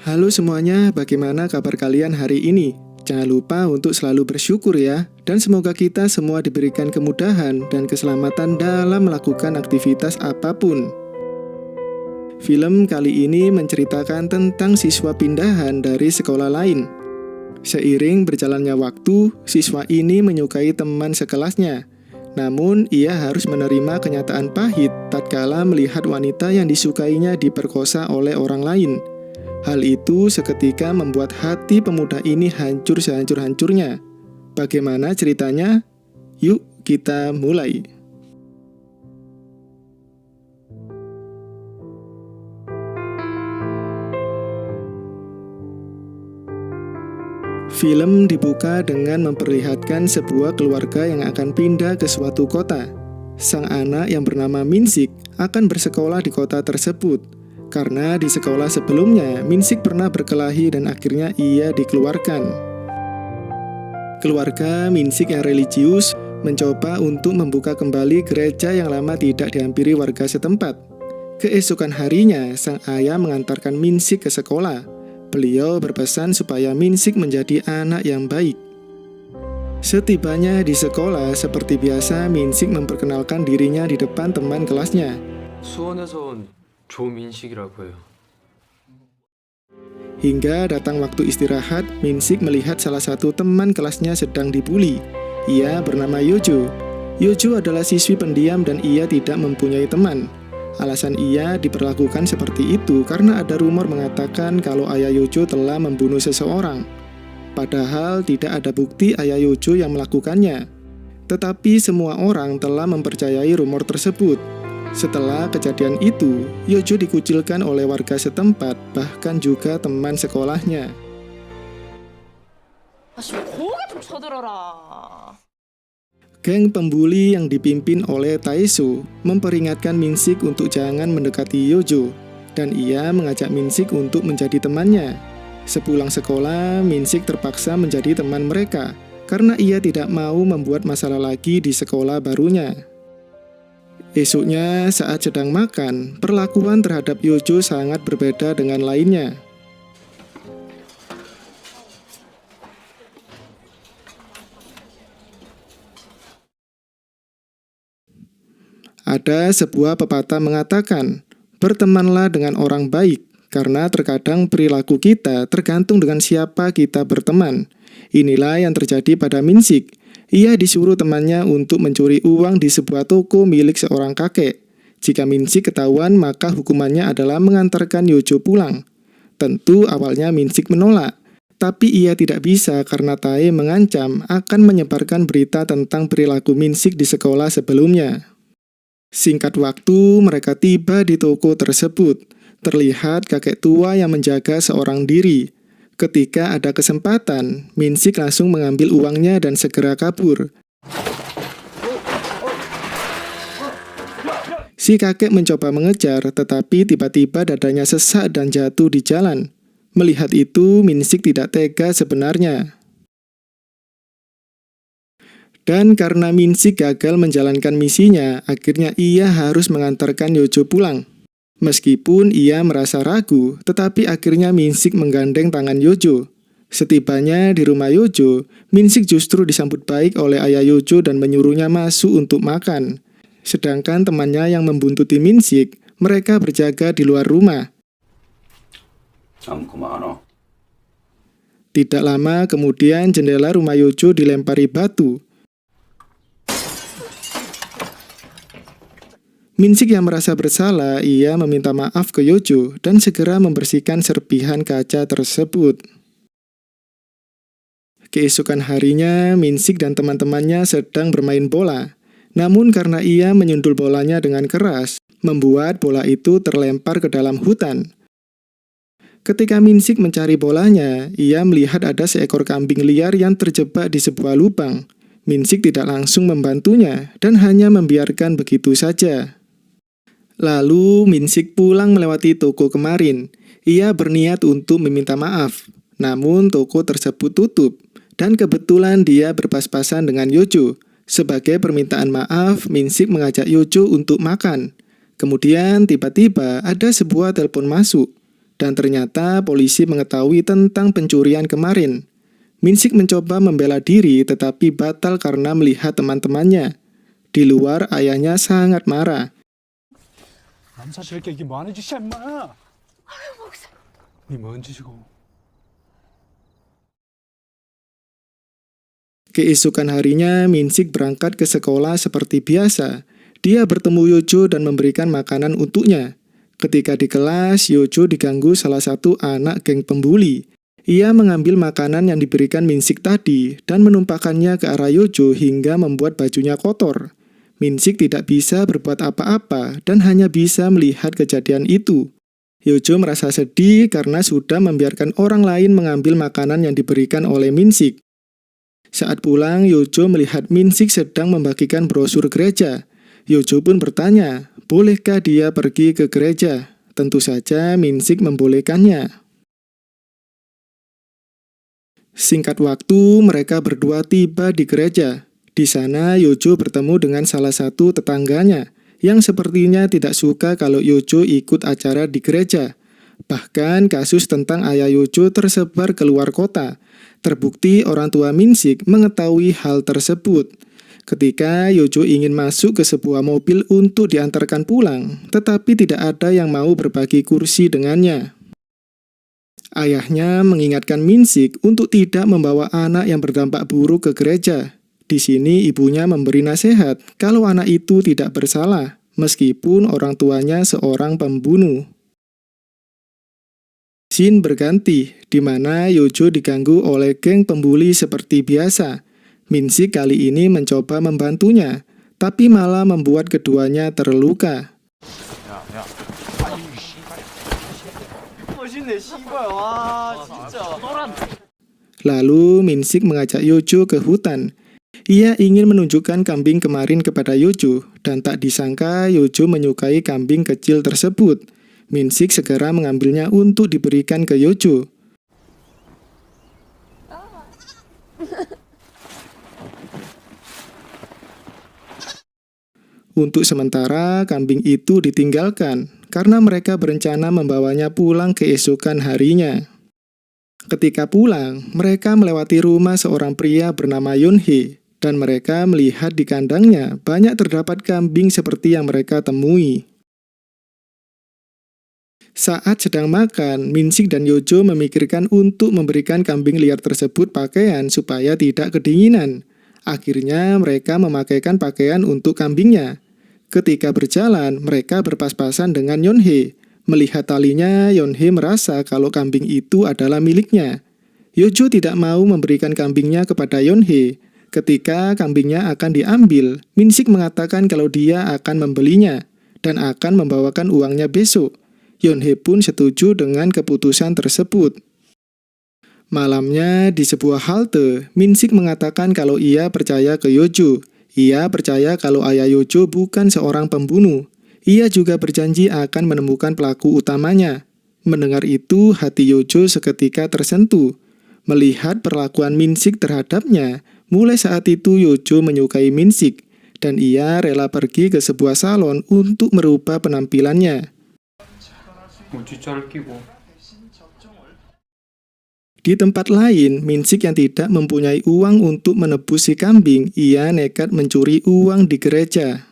Halo semuanya, bagaimana kabar kalian hari ini? Jangan lupa untuk selalu bersyukur ya, dan semoga kita semua diberikan kemudahan dan keselamatan dalam melakukan aktivitas apapun. Film kali ini menceritakan tentang siswa pindahan dari sekolah lain. Seiring berjalannya waktu, siswa ini menyukai teman sekelasnya. Namun, ia harus menerima kenyataan pahit tatkala melihat wanita yang disukainya diperkosa oleh orang lain. Hal itu seketika membuat hati pemuda ini hancur sehancur-hancurnya. Bagaimana ceritanya? Yuk kita mulai. Film dibuka dengan memperlihatkan sebuah keluarga yang akan pindah ke suatu kota. Sang anak yang bernama Min-sik akan bersekolah di kota tersebut. Karena di sekolah sebelumnya, Min-sik pernah berkelahi dan akhirnya ia dikeluarkan. Keluarga Min-sik yang religius mencoba untuk membuka kembali gereja yang lama tidak dihampiri warga setempat. Keesokan harinya, sang ayah mengantarkan Min-sik ke sekolah. Beliau berpesan supaya Min-sik menjadi anak yang baik. Setibanya di sekolah, seperti biasa, Min-sik memperkenalkan dirinya di depan teman kelasnya. 수원에서 온 조민식이라고 해요. Hingga datang waktu istirahat, Min-sik melihat salah satu teman kelasnya sedang dibuli. Ia bernama Yojo. Yojo adalah siswi pendiam dan ia tidak mempunyai teman. Alasan ia diperlakukan seperti itu karena ada rumor mengatakan kalau ayah Yojo telah membunuh seseorang. Padahal tidak ada bukti ayah Yojo yang melakukannya. Tetapi semua orang telah mempercayai rumor tersebut. Setelah kejadian itu, Yojo dikucilkan oleh warga setempat, bahkan juga teman sekolahnya. 고개 좀 쳐들어라. Geng pembuli yang dipimpin oleh Taesu memperingatkan Min-sik untuk jangan mendekati Yojo, dan ia mengajak Min-sik untuk menjadi temannya. Sepulang sekolah, Min-sik terpaksa menjadi teman mereka, karena ia tidak mau membuat masalah lagi di sekolah barunya. Esoknya, saat sedang makan, perlakuan terhadap Yojo sangat berbeda dengan lainnya. Ada sebuah pepatah mengatakan, bertemanlah dengan orang baik, karena terkadang perilaku kita tergantung dengan siapa kita berteman. Inilah yang terjadi pada Min-sik. Ia disuruh temannya untuk mencuri uang di sebuah toko milik seorang kakek. Jika Min-sik ketahuan, maka hukumannya adalah mengantarkan Yojo pulang. Tentu awalnya Min-sik menolak, tapi ia tidak bisa karena Tae mengancam akan menyebarkan berita tentang perilaku Min-sik di sekolah sebelumnya. Singkat waktu, mereka tiba di toko tersebut. Terlihat kakek tua yang menjaga seorang diri. Ketika ada kesempatan, Min-sik langsung mengambil uangnya dan segera kabur. Si kakek mencoba mengejar, tetapi tiba-tiba dadanya sesak dan jatuh di jalan. Melihat itu, Min-sik tidak tega sebenarnya. Dan karena Min-sik gagal menjalankan misinya, akhirnya ia harus mengantarkan Yojo pulang. Meskipun ia merasa ragu, tetapi akhirnya Min-sik menggandeng tangan Yojo. Setibanya di rumah Yojo, Min-sik justru disambut baik oleh ayah Yojo dan menyuruhnya masuk untuk makan. Sedangkan temannya yang membuntuti Min-sik, mereka berjaga di luar rumah. Tidak lama kemudian jendela rumah Yojo dilempari batu. Min-sik yang merasa bersalah, ia meminta maaf ke Yojo dan segera membersihkan serpihan kaca tersebut. Keesokan harinya, Min-sik dan teman-temannya sedang bermain bola. Namun karena ia menyundul bolanya dengan keras, membuat bola itu terlempar ke dalam hutan. Ketika Min-sik mencari bolanya, ia melihat ada seekor kambing liar yang terjebak di sebuah lubang. Min-sik tidak langsung membantunya dan hanya membiarkan begitu saja. Lalu Min-sik pulang melewati toko kemarin. Ia berniat untuk meminta maaf. Namun toko tersebut tutup. Dan kebetulan dia berpas-pasan dengan Yojo. Sebagai permintaan maaf, Min-sik mengajak Yojo untuk makan. Kemudian tiba-tiba ada sebuah telepon masuk. Dan ternyata polisi mengetahui tentang pencurian kemarin. Minsik mencoba membela diri tetapi batal karena melihat teman-temannya. Di luar ayahnya sangat marah. 남사스럽게 이게 뭐 하는 짓이야 임마. 니뭔 짓이고. Keesokan harinya, Minsik berangkat ke sekolah seperti biasa. Dia bertemu Yojo dan memberikan makanan untuknya. Ketika di kelas, Yojo diganggu salah satu anak geng pembuli. Ia mengambil makanan yang diberikan Minsik tadi dan menumpahkannya ke arah Yojo hingga membuat bajunya kotor. Minsik tidak bisa berbuat apa-apa dan hanya bisa melihat kejadian itu. Yojo merasa sedih karena sudah membiarkan orang lain mengambil makanan yang diberikan oleh Minsik. Saat pulang, Yojo melihat Minsik sedang membagikan brosur gereja. Yojo pun bertanya, bolehkah dia pergi ke gereja? Tentu saja Minsik membolehkannya. Singkat waktu, mereka berdua tiba di gereja. Di sana, Yojo bertemu dengan salah satu tetangganya, yang sepertinya tidak suka kalau Yojo ikut acara di gereja. Bahkan, kasus tentang ayah Yojo tersebar ke luar kota. Terbukti orang tua Minsik mengetahui hal tersebut. Ketika Yojo ingin masuk ke sebuah mobil untuk diantarkan pulang, tetapi tidak ada yang mau berbagi kursi dengannya. Ayahnya mengingatkan Minsik untuk tidak membawa anak yang berdampak buruk ke gereja. Di sini ibunya memberi nasihat kalau anak itu tidak bersalah, meskipun orang tuanya seorang pembunuh. Scene berganti, di mana Yojo diganggu oleh geng pembuli seperti biasa. Minsik kali ini mencoba membantunya, tapi malah membuat keduanya terluka. Lalu Minsik mengajak Yojo ke hutan. Ia ingin menunjukkan kambing kemarin kepada Yojo, dan tak disangka Yojo menyukai kambing kecil tersebut. Minsik segera mengambilnya untuk diberikan ke Yojo. Untuk sementara, kambing itu ditinggalkan, karena mereka berencana membawanya pulang keesokan harinya. Ketika pulang, mereka melewati rumah seorang pria bernama Yonhee. Dan mereka melihat di kandangnya banyak terdapat kambing seperti yang mereka temui. Saat sedang makan, Minsik dan Yojo memikirkan untuk memberikan kambing liar tersebut pakaian supaya tidak kedinginan. Akhirnya mereka memakaikan pakaian untuk kambingnya. Ketika berjalan, mereka berpas-pasan dengan Yonhee. Melihat talinya, Yonhee merasa kalau kambing itu adalah miliknya. Yojo tidak mau memberikan kambingnya kepada Yonhee. Ketika kambingnya akan diambil, Minsik mengatakan kalau dia akan membelinya dan akan membawakan uangnya besok. Yonhee pun setuju dengan keputusan tersebut. Malamnya di sebuah halte, Minsik mengatakan kalau ia percaya ke Yojo. Ia percaya kalau ayah Yojo bukan seorang pembunuh. Ia juga berjanji akan menemukan pelaku utamanya. Mendengar itu, hati Yojo seketika tersentuh. Melihat perlakuan Minsik terhadapnya, mulai saat itu Yojo menyukai Minsik, dan ia rela pergi ke sebuah salon untuk merubah penampilannya. Di tempat lain, Minsik yang tidak mempunyai uang untuk menebus si kambing, ia nekat mencuri uang di gereja.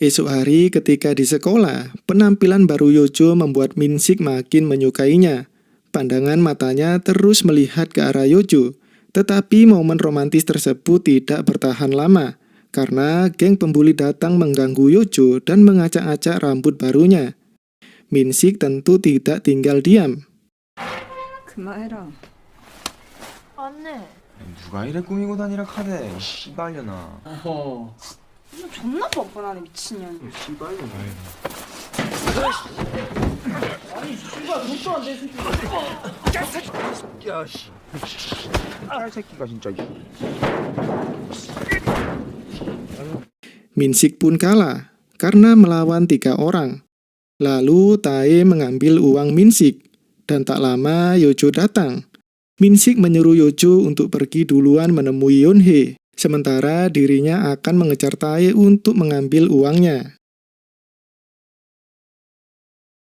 Esok hari ketika di sekolah, penampilan baru Yojo membuat Minsik makin menyukainya. Pandangan matanya terus melihat ke arah Yojo. Tetapi momen romantis tersebut tidak bertahan lama, karena geng pembuli datang mengganggu Yojo dan mengacak-acak rambut barunya. Minsik tentu tidak tinggal diam. 그만해라. 안내. 누가 이래 꾸미고 다니라 카대 이 씨발려나. 어허. 너 존나 뻔뻔하네 미친년. 씨발려나. 야 씨. 아 새끼가 진짜. Minsik pun kalah, karena melawan 3 orang. Lalu Tae mengambil uang Minsik, dan tak lama Yojo datang. Minsik menyuruh Yojo untuk pergi duluan menemui Yonhee, sementara dirinya akan mengejar Tae untuk mengambil uangnya.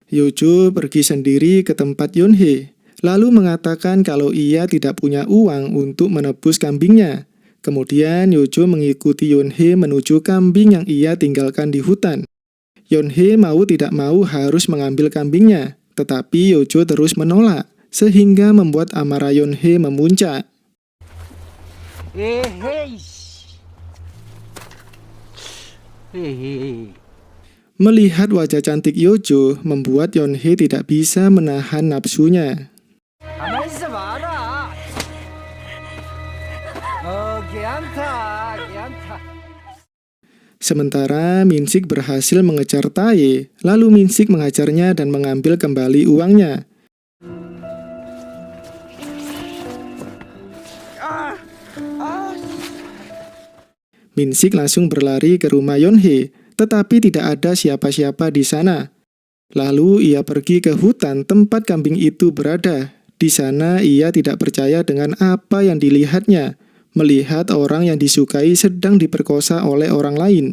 Yojo pergi sendiri ke tempat Yonhee, lalu mengatakan kalau ia tidak punya uang untuk menebus kambingnya. Kemudian Yojo mengikuti Yonhee menuju kambing yang ia tinggalkan di hutan. Yonhee mau tidak mau harus mengambil kambingnya, tetapi Yojo terus menolak, sehingga membuat amarah Yonhee memuncak. Melihat wajah cantik Yojo membuat Yonhee tidak bisa menahan nafsunya. Sementara Minsik berhasil mengejar Tae, lalu Minsik menghajarnya dan mengambil kembali uangnya. Minsik langsung berlari ke rumah Yonhee, tetapi tidak ada siapa-siapa di sana. Lalu ia pergi ke hutan tempat kambing itu berada. Di sana ia tidak percaya dengan apa yang dilihatnya, melihat orang yang disukai sedang diperkosa oleh orang lain.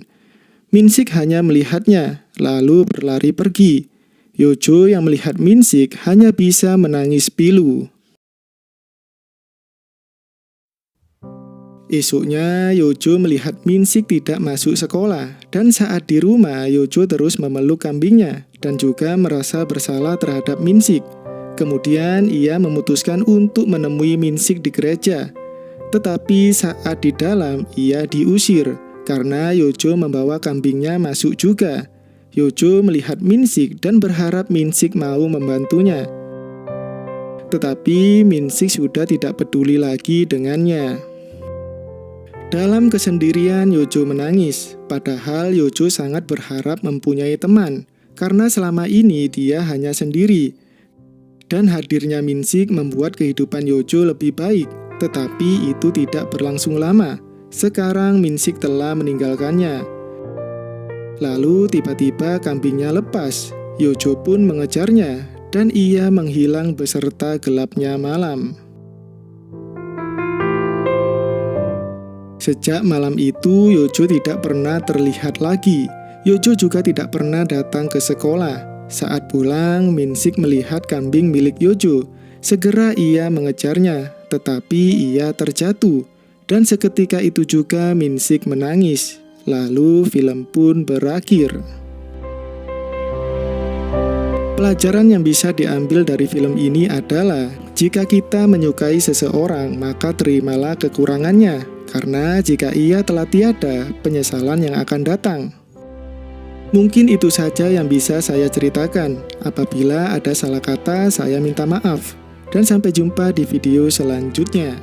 Minsik hanya melihatnya, lalu berlari pergi. Yojo yang melihat Minsik hanya bisa menangis pilu. Esoknya, Yojo melihat Minsik tidak masuk sekolah, dan saat di rumah, Yojo terus memeluk kambingnya, dan juga merasa bersalah terhadap Minsik. Kemudian, ia memutuskan untuk menemui Minsik di gereja. Tetapi saat di dalam, ia diusir, karena Yojo membawa kambingnya masuk juga. Yojo melihat Minsik dan berharap Minsik mau membantunya. Tetapi Minsik sudah tidak peduli lagi dengannya. Dalam kesendirian, Yojo menangis, padahal Yojo sangat berharap mempunyai teman, karena selama ini dia hanya sendiri. Dan hadirnya Minsik membuat kehidupan Yojo lebih baik, tetapi itu tidak berlangsung lama. Sekarang Minsik telah meninggalkannya. Lalu tiba-tiba kambingnya lepas, Yojo pun mengejarnya, dan ia menghilang beserta gelapnya malam. Sejak malam itu, Yojo tidak pernah terlihat lagi. Yojo juga tidak pernah datang ke sekolah. Saat pulang, Minsik melihat kambing milik Yojo. Segera ia mengejarnya, tetapi ia terjatuh. Dan seketika itu juga Minsik menangis. Lalu film pun berakhir. Pelajaran yang bisa diambil dari film ini adalah, jika kita menyukai seseorang, maka terimalah kekurangannya. Karena jika ia telah tiada, penyesalan yang akan datang. Mungkin itu saja yang bisa saya ceritakan. Apabila ada salah kata, saya minta maaf. Dan sampai jumpa di video selanjutnya.